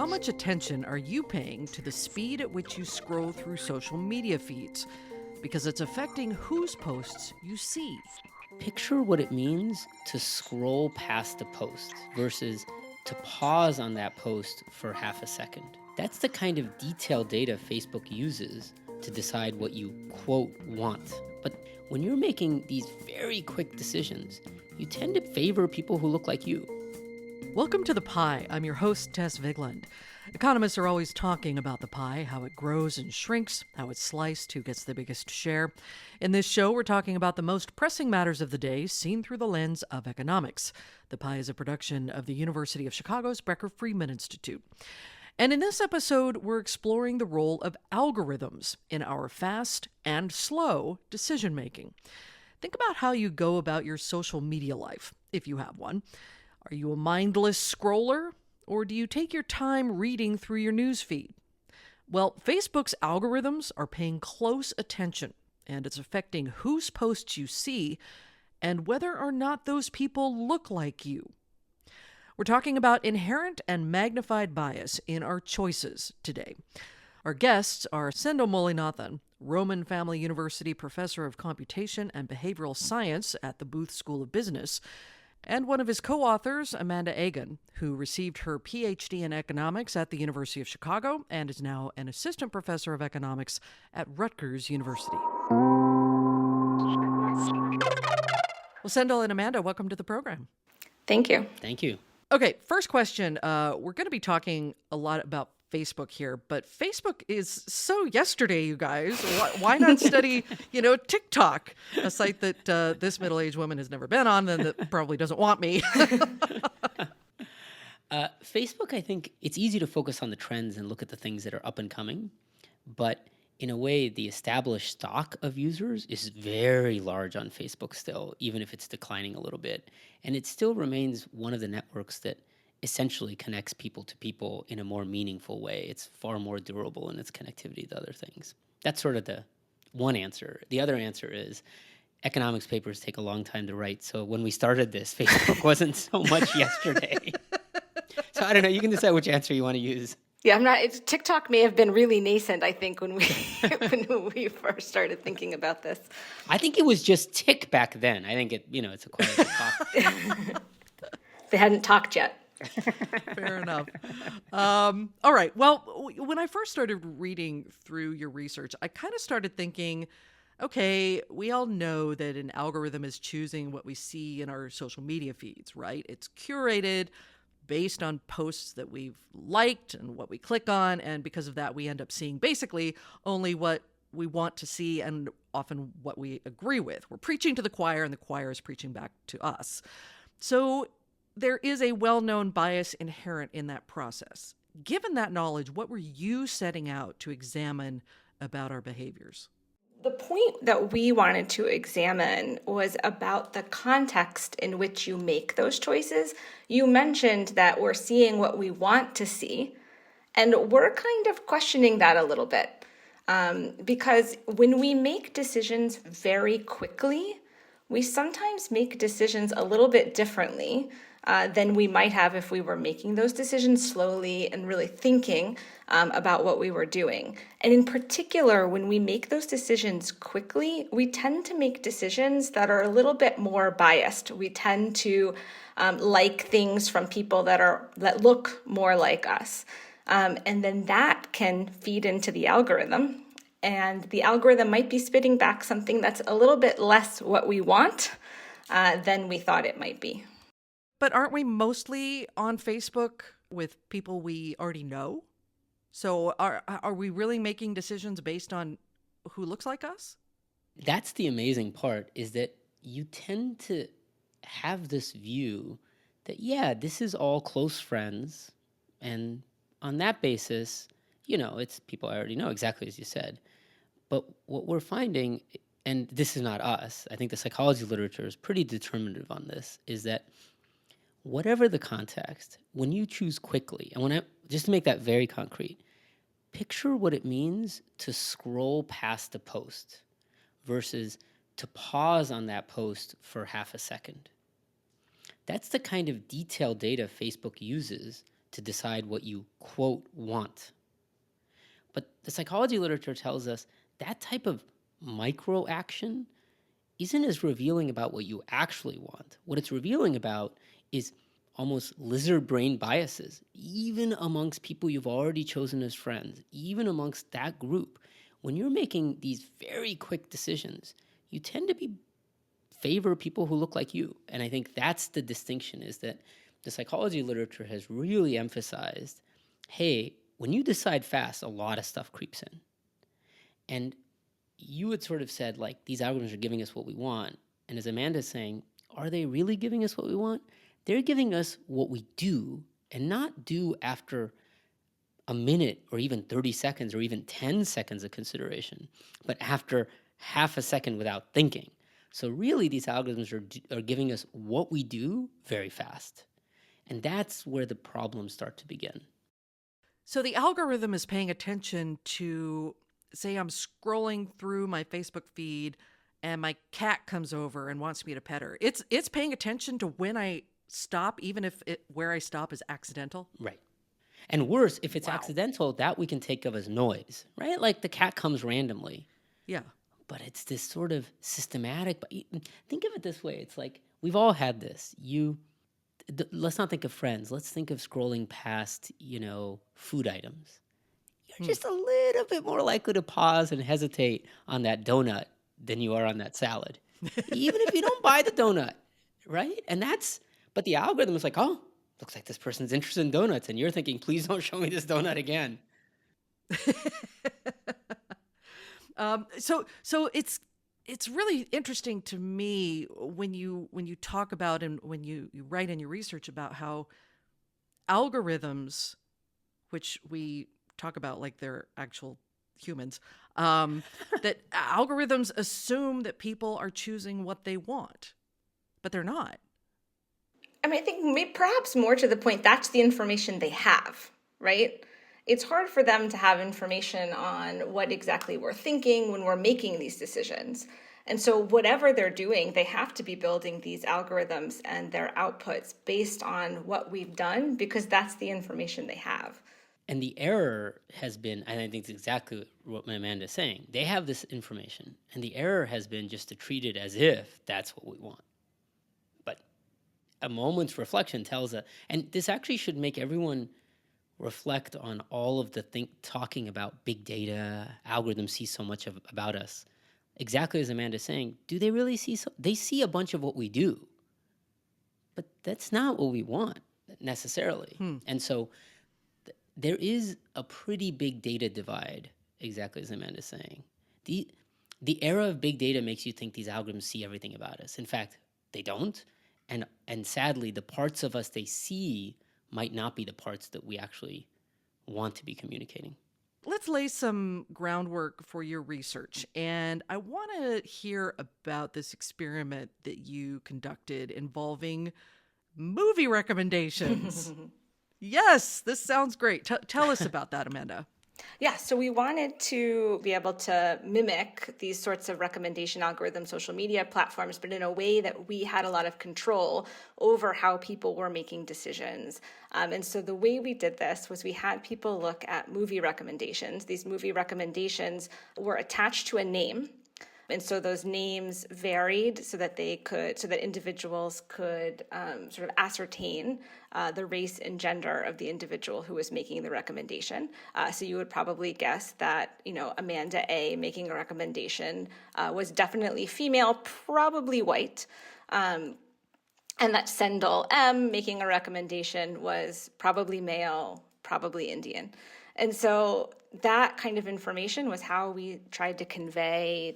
much attention are you paying to the speed at which you scroll through social media feeds? Because it's affecting whose posts you see. Picture what it means to scroll past a post versus to pause on that post for half a second. That's the kind of detailed data Facebook uses to decide what you, quote, want. But when you're making these very quick decisions, you tend to favor people who look like you. Welcome to The Pie. I'm your host, Tess Vigland. Economists are always talking about the pie, how it grows and shrinks, how it's sliced, who gets the biggest share. In this show, we're talking about the most pressing matters of the day seen through the lens of economics. The Pie is a production of the University of Chicago's Becker-Friedman Institute. And in this episode, we're exploring the role of algorithms in our fast and slow decision-making. Think about how you go about your social media life, if you have one. Are you a mindless scroller, or do you take your time reading through your news feed? Well, Facebook's algorithms are paying close attention, and it's affecting whose posts you see and whether or not those people look like you. We're talking about inherent and magnified bias in our choices today. Our guests are Sendhil Mullainathan, Roman Family University Professor of Computation and Behavioral Science at the Booth School of Business, and one of his co-authors, Amanda Egan, who received her PhD in economics at the University of Chicago and is now an assistant professor of economics at Rutgers University. Well, Sendhil and Amanda, welcome to the program. Thank you. Thank you. Okay, first question. We're going to be talking a lot about Facebook here, but Facebook is so yesterday, you guys. Why not study, TikTok, a site that this middle-aged woman has never been on and that probably doesn't want me. Facebook, I think it's easy to focus on the trends and look at the things that are up and coming. But in a way, the established stock of users is very large on Facebook still, even if it's declining a little bit. And it still remains one of the networks that essentially connects people to people in a more meaningful way. It's far more durable in its connectivity to other things. That's sort of the one answer. The other answer is economics papers take a long time to write. So when we started this, Facebook wasn't so much yesterday. So I don't know. You can decide which answer you want to use. Yeah, TikTok may have been really nascent, I think, when we first started thinking about this. I think it was just tick back then. I think it's a quiet talk. They hadn't talked yet. Fair enough. All right. Well, when I first started reading through your research, I kind of started thinking, okay, we all know that an algorithm is choosing what we see in our social media feeds, right? It's curated based on posts that we've liked and what we click on. And because of that, we end up seeing basically only what we want to see and often what we agree with. We're preaching to the choir and the choir is preaching back to us. So there is a well-known bias inherent in that process. Given that knowledge, what were you setting out to examine about our behaviors? The point that we wanted to examine was about the context in which you make those choices. You mentioned that we're seeing what we want to see, and we're kind of questioning that a little bit. Because when we make decisions very quickly, we sometimes make decisions a little bit differently than we might have if we were making those decisions slowly and really thinking about what we were doing. And in particular, when we make those decisions quickly, we tend to make decisions that are a little bit more biased. We tend to like things from people that look more like us. And then that can feed into the algorithm. And the algorithm might be spitting back something that's a little bit less what we want than we thought it might be. But aren't we mostly on Facebook with people we already know? So are we really making decisions based on who looks like us? That's the amazing part, is that you tend to have this view that, yeah, this is all close friends. And on that basis, it's people I already know, exactly as you said. But what we're finding, and this is not us, I think the psychology literature is pretty determinative on this, is that whatever the context, when you choose quickly, and just to make that very concrete, picture what it means to scroll past a post versus to pause on that post for half a second. That's the kind of detailed data Facebook uses to decide what you, quote, want. But the psychology literature tells us that type of micro action isn't as revealing about what you actually want. What it's revealing about is almost lizard brain biases, even amongst people you've already chosen as friends, even amongst that group. When you're making these very quick decisions, you tend to favor people who look like you. And I think that's the distinction, is that the psychology literature has really emphasized, hey, when you decide fast, a lot of stuff creeps in. And you had sort of said, like, these algorithms are giving us what we want. And as Amanda's saying, are they really giving us what we want? They're giving us what we do, and not do after a minute or even 30 seconds or even 10 seconds of consideration, but after half a second without thinking. So really, these algorithms are giving us what we do very fast. And that's where the problems start to begin. So the algorithm is paying attention to, say, I'm scrolling through my Facebook feed and my cat comes over and wants me to pet her. It's paying attention to when I stop, even if where I stop is accidental. Right. And worse, if it's Wow. accidental, that we can take of as noise, right? Like the cat comes randomly. Yeah. But it's this sort of systematic. But think of it this way: it's like we've all had this. Let's not think of friends. Let's think of scrolling past, food items. You're just a little bit more likely to pause and hesitate on that donut than you are on that salad, even if you don't buy the donut, right? But the algorithm is like, oh, looks like this person's interested in donuts, and you're thinking, please don't show me this donut again. So it's really interesting to me when you talk about, and when you write in your research about how algorithms, which we talk about like they're actual humans, that algorithms assume that people are choosing what they want, but they're not. I mean, I think perhaps more to the point, that's the information they have, right? It's hard for them to have information on what exactly we're thinking when we're making these decisions. And so whatever they're doing, they have to be building these algorithms and their outputs based on what we've done, because that's the information they have. And the error has been, and I think it's exactly what Amanda's saying, they have this information, and the error has been just to treat it as if that's what we want. But a moment's reflection tells us, and this actually should make everyone reflect on all of the talking about big data, algorithms see so much about us. Exactly as Amanda's saying, do they really see they see a bunch of what we do, but that's not what we want necessarily. And so there is a pretty big data divide, exactly as Amanda's saying. The era of big data makes you think these algorithms see everything about us. In fact, they don't. And sadly, the parts of us they see might not be the parts that we actually want to be communicating. Let's lay some groundwork for your research. And I want to hear about this experiment that you conducted involving movie recommendations. Yes, this sounds great. Tell us about that, Amanda. Yeah, so we wanted to be able to mimic these sorts of recommendation algorithms, social media platforms, but in a way that we had a lot of control over how people were making decisions. And so the way we did this was we had people look at movie recommendations. These movie recommendations were attached to a name. And so those names varied so that individuals could sort of ascertain the race and gender of the individual who was making the recommendation. So you would probably guess that, Amanda A making a recommendation was definitely female, probably white. And that Sendal M making a recommendation was probably male, probably Indian. And so that kind of information was how we tried to convey,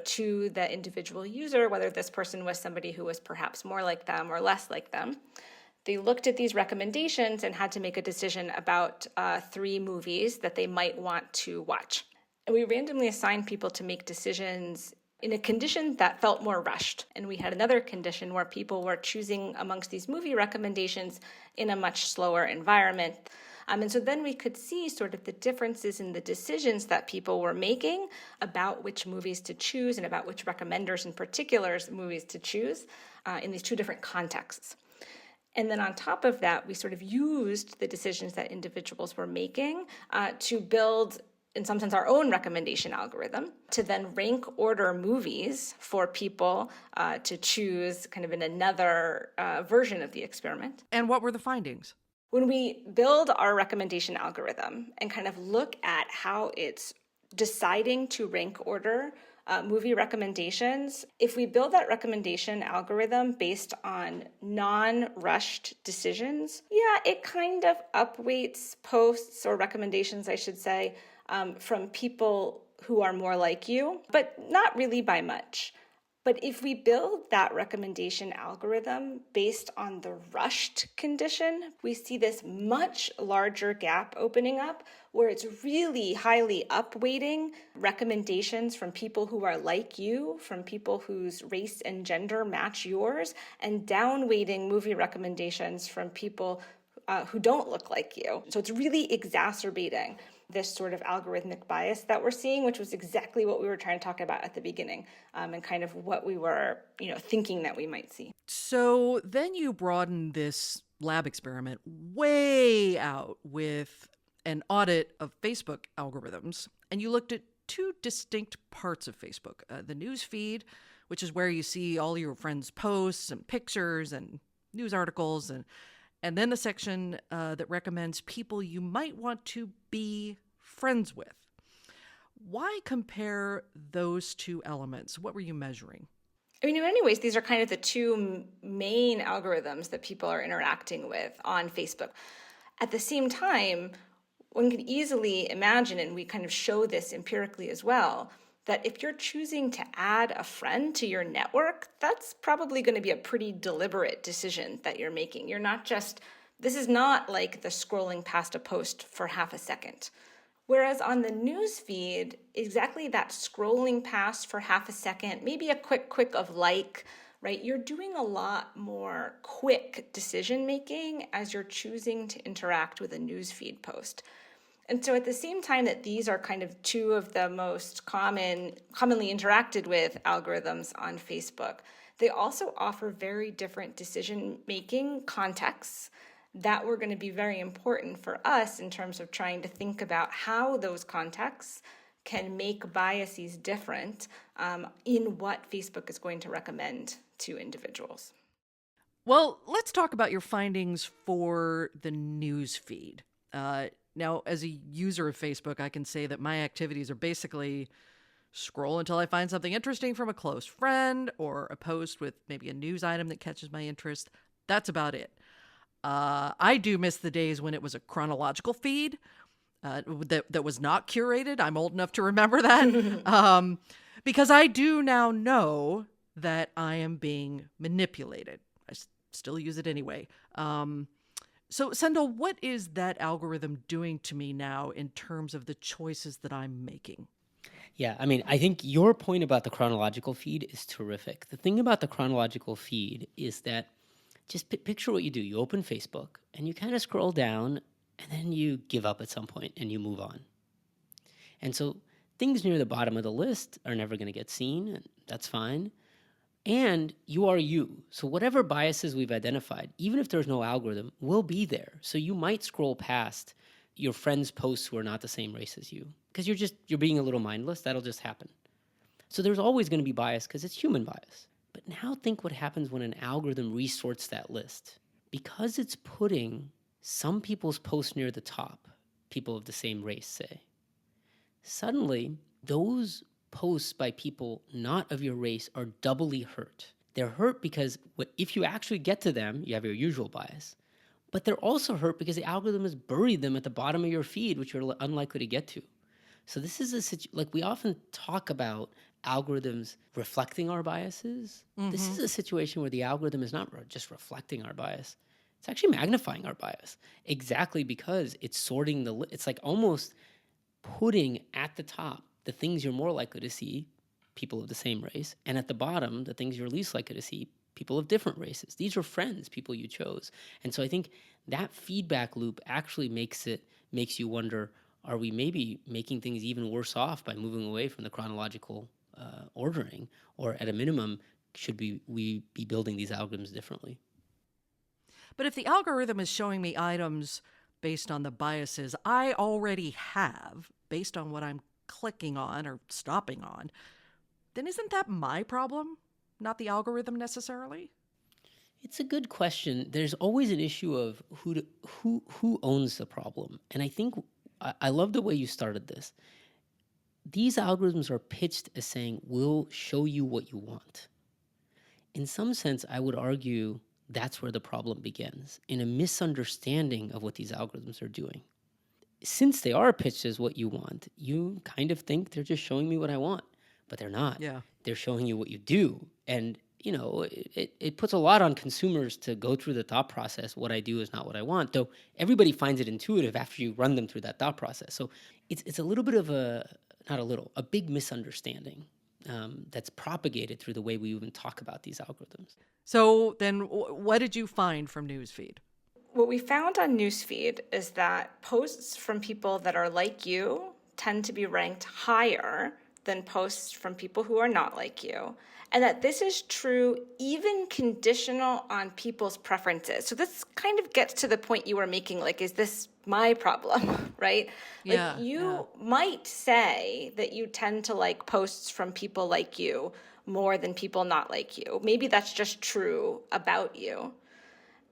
to the individual user, whether this person was somebody who was perhaps more like them or less like them. They looked at these recommendations and had to make a decision about 3 movies that they might want to watch. And we randomly assigned people to make decisions in a condition that felt more rushed. And we had another condition where people were choosing amongst these movie recommendations in a much slower environment. And so then we could see sort of the differences in the decisions that people were making about which movies to choose and about which recommenders in particular movies to choose in these 2 different contexts. And then on top of that, we sort of used the decisions that individuals were making to build, in some sense, our own recommendation algorithm to then rank order movies for people to choose kind of in another version of the experiment. And what were the findings? When we build our recommendation algorithm and kind of look at how it's deciding to rank order movie recommendations, if we build that recommendation algorithm based on non-rushed decisions, it kind of upweights posts or recommendations, I should say, from people who are more like you, but not really by much. But if we build that recommendation algorithm based on the rushed condition, we see this much larger gap opening up where it's really highly upweighting recommendations from people who are like you, from people whose race and gender match yours, and downweighting movie recommendations from people who don't look like you. So it's really exacerbating this sort of algorithmic bias that we're seeing, which was exactly what we were trying to talk about at the beginning, and kind of what we were, thinking that we might see. So then you broaden this lab experiment way out with an audit of Facebook algorithms, and you looked at two distinct parts of Facebook. The news feed, which is where you see all your friends' posts and pictures and news articles, and then the section that recommends people you might want to be friends with. Why compare those two elements? What were you measuring? I mean, in many ways, these are kind of the two main algorithms that people are interacting with on Facebook. At the same time, one can easily imagine, and we kind of show this empirically as well, that if you're choosing to add a friend to your network, that's probably going to be a pretty deliberate decision that you're making. This is not like the scrolling past a post for half a second. Whereas on the news feed, exactly that scrolling past for half a second, maybe a quick of like, right? You're doing a lot more quick decision making as you're choosing to interact with a news feed post. And so at the same time that these are kind of two of the most commonly interacted with algorithms on Facebook, they also offer very different decision-making contexts that were going to be very important for us in terms of trying to think about how those contexts can make biases different in what Facebook is going to recommend to individuals. Well, let's talk about your findings for the news feed. Now, as a user of Facebook, I can say that my activities are basically scroll until I find something interesting from a close friend or a post with maybe a news item that catches my interest. That's about it. I do miss the days when it was a chronological feed that was not curated. I'm old enough to remember that because I do now know that I am being manipulated. I still use it anyway. So, Sendel, what is that algorithm doing to me now in terms of the choices that I'm making? Yeah, I mean, I think your point about the chronological feed is terrific. The thing about the chronological feed is that just picture what you do. You open Facebook and you kind of scroll down and then you give up at some point and you move on. And so things near the bottom of the list are never going to get seen, and that's fine. And you are you. So whatever biases we've identified, even if there's no algorithm, will be there. So you might scroll past your friends' posts who are not the same race as you because you're being a little mindless. That'll just happen. So there's always going to be bias because it's human bias. But now think what happens when an algorithm resorts that list. Because it's putting some people's posts near the top, people of the same race, say, suddenly those posts by people not of your race are doubly hurt. They're hurt because if you actually get to them, you have your usual bias. But they're also hurt because the algorithm has buried them at the bottom of your feed, which you're unlikely to get to. So this is like we often talk about algorithms reflecting our biases. Mm-hmm. This is a situation where the algorithm is not just reflecting our bias. It's actually magnifying our bias exactly because it's sorting it's like almost putting at the top the things you're more likely to see, people of the same race, and at the bottom, the things you're least likely to see, people of different races. These are friends, people you chose. And so I think that feedback loop actually makes you wonder, are we maybe making things even worse off by moving away from the chronological ordering? Or at a minimum, should we be building these algorithms differently? But if the algorithm is showing me items based on the biases I already have, based on what I'm clicking on or stopping on, then isn't that my problem, not the algorithm necessarily? It's a good question. There's always an issue of who owns the problem, and I think I love the way you started this. These algorithms are pitched as saying we'll show you what you want. In some sense, I would argue that's where the problem begins, in a misunderstanding of what these algorithms are doing. Since they are pitched as what you want, you kind of think they're just showing me what I want, but they're not. Yeah. They're showing you what you do. And, it puts a lot on consumers to go through the thought process. What I do is not what I want, though everybody finds it intuitive after you run them through that thought process. So it's a little bit of a big misunderstanding that's propagated through the way we even talk about these algorithms. So then what did you find from Newsfeed? What we found on Newsfeed is that posts from people that are like you tend to be ranked higher than posts from people who are not like you. And that this is true even conditional on people's preferences. So this kind of gets to the point you were making, like, is this my problem, right? Yeah, Like you might say that you tend to like posts from people like you more than people not like you. Maybe that's just true about you.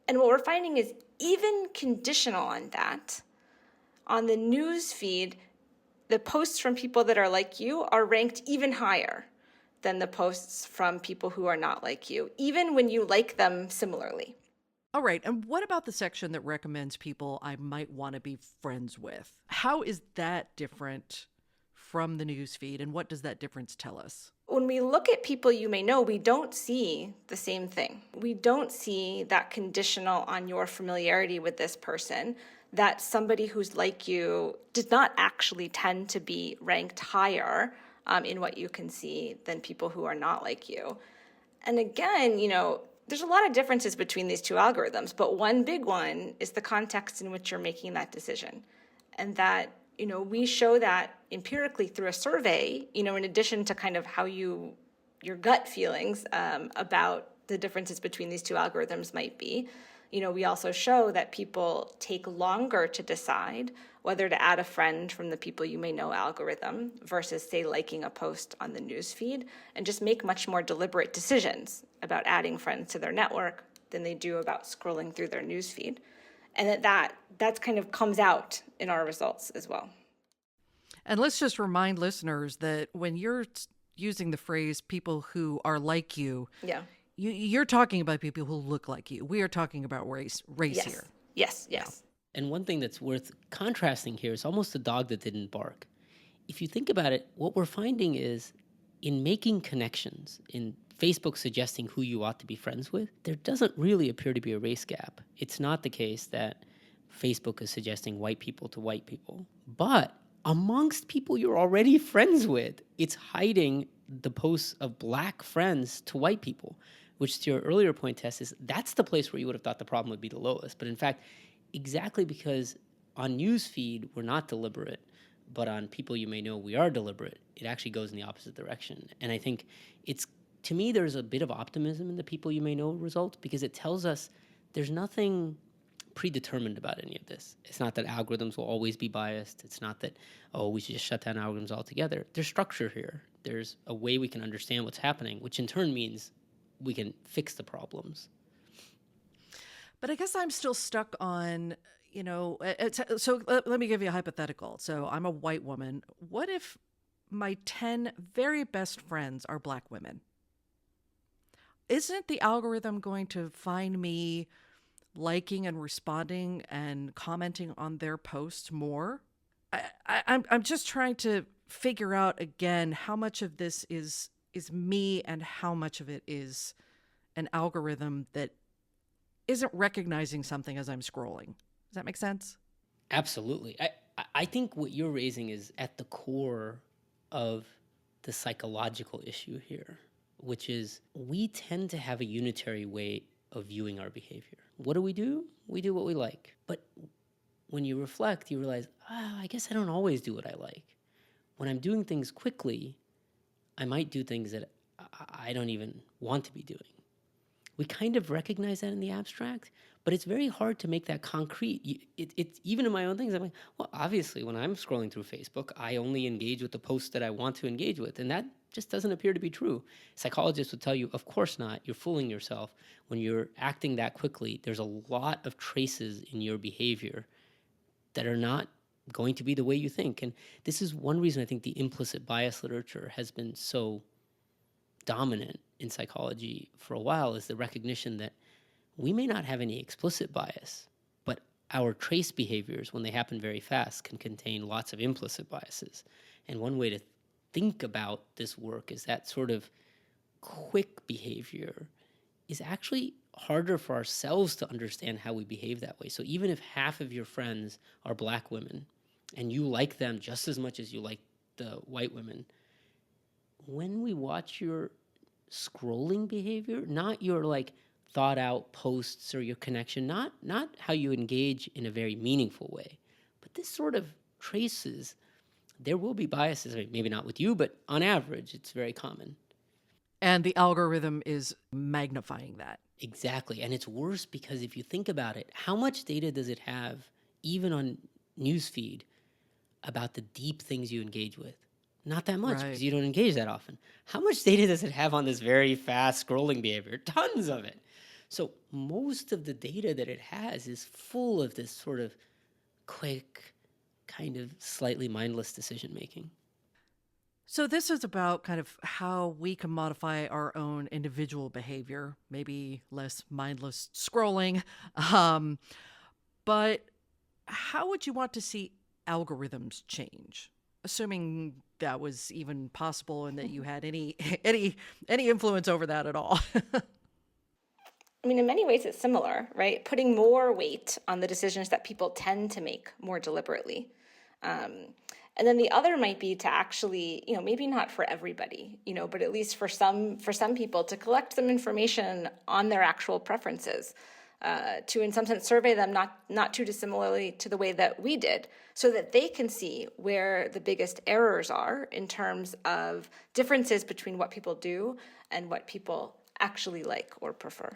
And what we're finding is even conditional on that, on the news feed, the posts from people that are like you are ranked even higher than the posts from people who are not like you, even when you like them similarly. All right. And what about the section that recommends people I might want to be friends with? How is that different from the news feed, and what does that difference tell us? When we look at people you may know, we don't see the same thing. We don't see that conditional on your familiarity with this person, that somebody who's like you does not actually tend to be ranked higher in what you can see than people who are not like you. And again, there's a lot of differences between these two algorithms, but one big one is the context in which you're making that decision. And that, we show that empirically through a survey, in addition to kind of how your gut feelings about the differences between these two algorithms might be. We also show that people take longer to decide whether to add a friend from the people you may know algorithm versus, say, liking a post on the news feed, and just make much more deliberate decisions about adding friends to their network than they do about scrolling through their news feed. And that's kind of comes out in our results as well. And let's just remind listeners that when you're using the phrase people who are like you, Yeah. You're talking about people who look like you. We are talking about race Yes. here. Yes. And one thing that's worth contrasting here is almost the dog that didn't bark. If you think about it, what we're finding is in making connections, in Facebook suggesting who you ought to be friends with, there doesn't really appear to be a race gap. It's not the case that Facebook is suggesting white people to white people. But amongst people you're already friends with, it's hiding the posts of black friends to white people, which to your earlier point, Tess, is that's the place where you would have thought the problem would be the lowest. But in fact, exactly because on newsfeed we're not deliberate, but on people you may know we are deliberate, it actually goes in the opposite direction. And I think to me, there's a bit of optimism in the people you may know result, because it tells us there's nothing predetermined about any of this. It's not that algorithms will always be biased. It's not that, we should just shut down algorithms altogether. There's structure here. There's a way we can understand what's happening, which in turn means we can fix the problems. But I guess I'm still stuck on, so let me give you a hypothetical. So I'm a white woman. What if my 10 very best friends are black women? Isn't the algorithm going to find me liking and responding and commenting on their posts more? I'm just trying to figure out again how much of this is me and how much of it is an algorithm that isn't recognizing something as I'm scrolling. Does that make sense? Absolutely. I think what you're raising is at the core of the psychological issue here, which is we tend to have a unitary way of viewing our behavior. What do? We do what we like. But when you reflect, you realize, I guess I don't always do what I like. When I'm doing things quickly, I might do things that I don't even want to be doing. We kind of recognize that in the abstract, But it's very hard to make that concrete. Even in my own things, I'm like, well, obviously, when I'm scrolling through Facebook, I only engage with the posts that I want to engage with. And that just doesn't appear to be true. Psychologists would tell you, of course not. You're fooling yourself. When you're acting that quickly, there's a lot of traces in your behavior that are not going to be the way you think. And this is one reason I think the implicit bias literature has been so dominant in psychology for a while, is the recognition that we may not have any explicit bias, but our trace behaviors, when they happen very fast, can contain lots of implicit biases. And one way to think about this work is that sort of quick behavior is actually harder for ourselves to understand how we behave that way. So even if half of your friends are Black women and you like them just as much as you like the white women, when we watch your scrolling behavior, not your like thought out posts or your connection, not how you engage in a very meaningful way, but this sort of traces, there will be biases. I mean, maybe not with you, but on average, it's very common. And the algorithm is magnifying that. Exactly. And it's worse because if you think about it, how much data does it have, even on newsfeed, about the deep things you engage with? Not that much, because you don't engage that often. How much data does it have on this very fast scrolling behavior? Tons of it. So most of the data that it has is full of this sort of quick, kind of slightly mindless decision making. So this is about kind of how we can modify our own individual behavior, maybe less mindless scrolling. But how would you want to see algorithms change? Assuming that was even possible and that you had any influence over that at all. I mean, in many ways, it's similar, right? Putting more weight on the decisions that people tend to make more deliberately. And then the other might be to actually, maybe not for everybody, but at least for some people, to collect some information on their actual preferences, to in some sense survey them not too dissimilarly to the way that we did, so that they can see where the biggest errors are in terms of differences between what people do and what people actually like or prefer.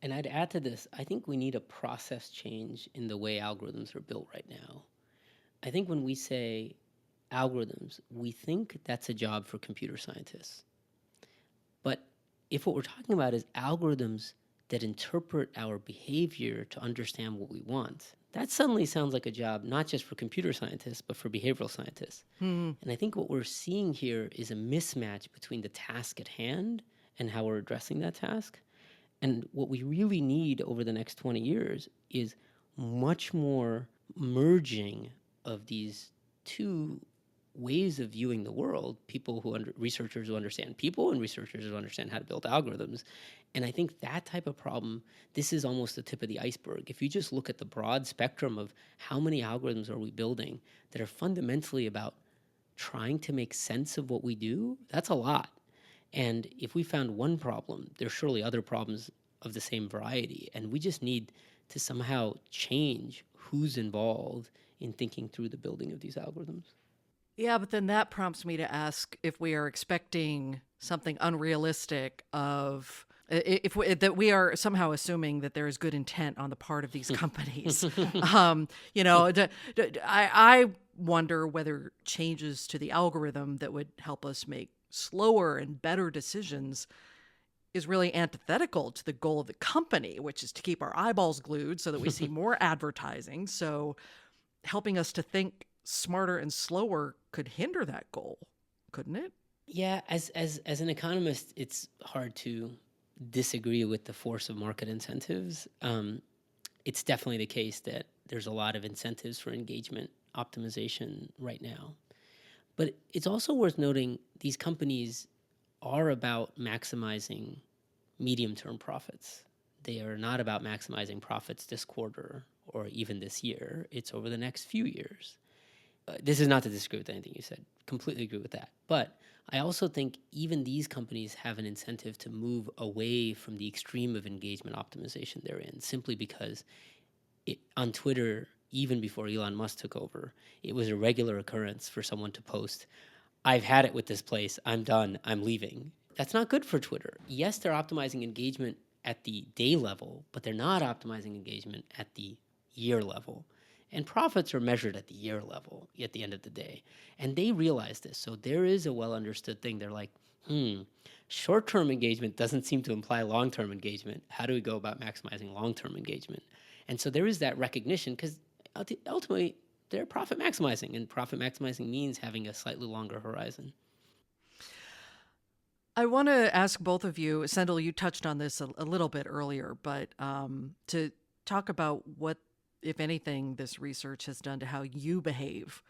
And I'd add to this, I think we need a process change in the way algorithms are built right now. I think when we say algorithms, we think that's a job for computer scientists. But if what we're talking about is algorithms that interpret our behavior to understand what we want, that suddenly sounds like a job not just for computer scientists, but for behavioral scientists. And I think what we're seeing here is a mismatch between the task at hand and how we're addressing that task. And what we really need over the next 20 years is much more merging of these two ways of viewing the world, researchers who understand people and researchers who understand how to build algorithms. And I think that type of problem, this is almost the tip of the iceberg. If you just look at the broad spectrum of how many algorithms are we building that are fundamentally about trying to make sense of what we do, that's a lot. And if we found one problem, there's surely other problems of the same variety. And we just need to somehow change who's involved in thinking through the building of these algorithms. Yeah, but then that prompts me to ask if we are expecting something unrealistic that we are somehow assuming that there is good intent on the part of these companies. I wonder whether changes to the algorithm that would help us make slower and better decisions is really antithetical to the goal of the company, which is to keep our eyeballs glued so that we see more advertising. So helping us to think smarter and slower could hinder that goal, couldn't it? Yeah, as an economist, it's hard to disagree with the force of market incentives. It's definitely the case that there's a lot of incentives for engagement optimization right now. But it's also worth noting these companies are about maximizing medium-term profits. They are not about maximizing profits this quarter or even this year. It's over the next few years. This is not to disagree with anything you said. Completely agree with that. But I also think even these companies have an incentive to move away from the extreme of engagement optimization they're in, simply because on Twitter, even before Elon Musk took over, it was a regular occurrence for someone to post, "I've had it with this place. I'm done. I'm leaving." That's not good for Twitter. Yes, they're optimizing engagement at the day level, but they're not optimizing engagement at the year level. And profits are measured at the year level at the end of the day. And they realize this. So there is a well understood thing. They're like, short-term engagement doesn't seem to imply long-term engagement. How do we go about maximizing long-term engagement? And so there is that recognition, because ultimately they're profit maximizing, and profit maximizing means having a slightly longer horizon. I want to ask both of you, Sendhil, you touched on this a little bit earlier, but to talk about what, if anything, this research has done to how you behave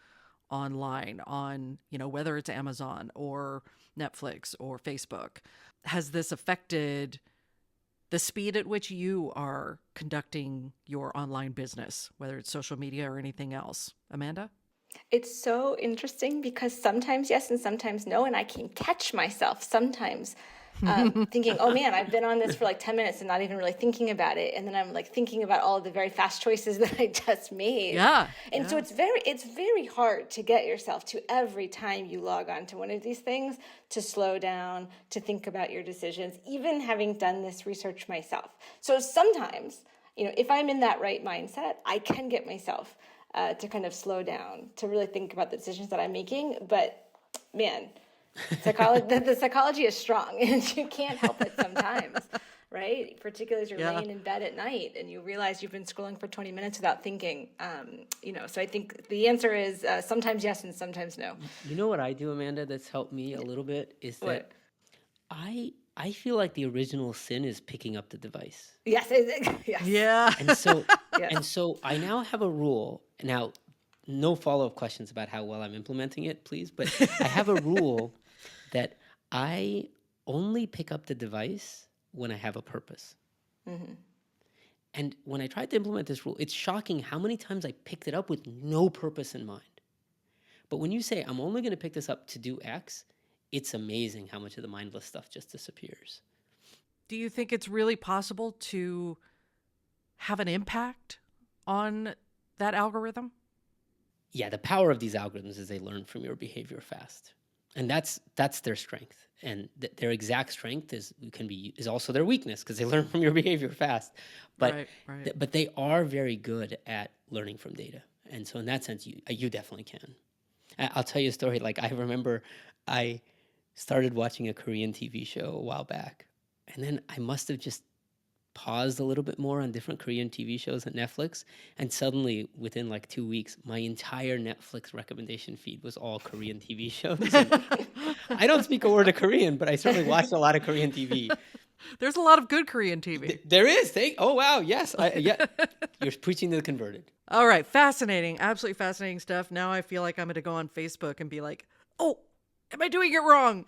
online on, whether it's Amazon or Netflix or Facebook. Has this affected the speed at which you are conducting your online business, whether it's social media or anything else? Amanda? It's so interesting because sometimes yes and sometimes no, and I can catch myself sometimes thinking, oh man, I've been on this for like 10 minutes and not even really thinking about it. And then I'm like thinking about all of the very fast choices that I just made. Yeah. And so it's very hard to get yourself to, every time you log on to one of these things, to slow down, to think about your decisions, even having done this research myself. So sometimes, if I'm in that right mindset, I can get myself to kind of slow down, to really think about the decisions that I'm making. But man, the psychology is strong, and you can't help it sometimes, right? Particularly as you're laying in bed at night and you realize you've been scrolling for 20 minutes without thinking. So I think the answer is sometimes yes and sometimes no. You know what I do, Amanda, that's helped me a little bit is that I feel like the original sin is picking up the device. Yes. Yes. Yeah. And so I now have a rule. Now, no follow-up questions about how well I'm implementing it, please. But I have a rule that I only pick up the device when I have a purpose. Mm-hmm. And when I tried to implement this rule, it's shocking how many times I picked it up with no purpose in mind. But when you say, I'm only going to pick this up to do X, it's amazing how much of the mindless stuff just disappears. Do you think it's really possible to have an impact on that algorithm? Yeah, the power of these algorithms is they learn from your behavior fast. And that's their strength. And their exact strength is also their weakness, because they learn from your behavior fast. But right. But they are very good at learning from data. And so in that sense, you definitely can. I'll tell you a story. Like, I remember I started watching a Korean TV show a while back, and then I must have just paused a little bit more on different Korean TV shows at Netflix, and suddenly within like 2 weeks, my entire Netflix recommendation feed was all Korean TV shows. I don't speak a word of Korean, but I certainly watched a lot of Korean TV. There's a lot of good Korean TV. There is. Oh, wow. Yes. You're preaching to the converted. All right. Fascinating. Absolutely fascinating stuff. Now I feel like I'm going to go on Facebook and be like, oh, am I doing it wrong?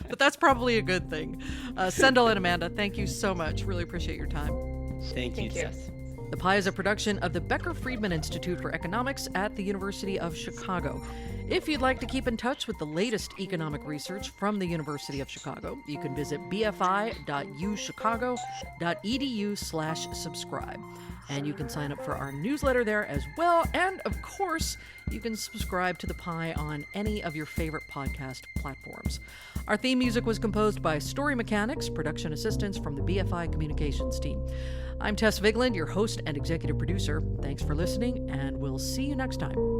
But that's probably a good thing. Sendhil and Amanda, thank you so much. Really appreciate your time. Thank you, Tess. The Pie is a production of the Becker-Friedman Institute for Economics at the University of Chicago. If you'd like to keep in touch with the latest economic research from the University of Chicago, you can visit bfi.uchicago.edu/subscribe. And you can sign up for our newsletter there as well. And of course, you can subscribe to The Pie on any of your favorite podcast platforms. Our theme music was composed by Story Mechanics, production assistance from the BFI Communications team. I'm Tess Vigland, your host and executive producer. Thanks for listening, and we'll see you next time.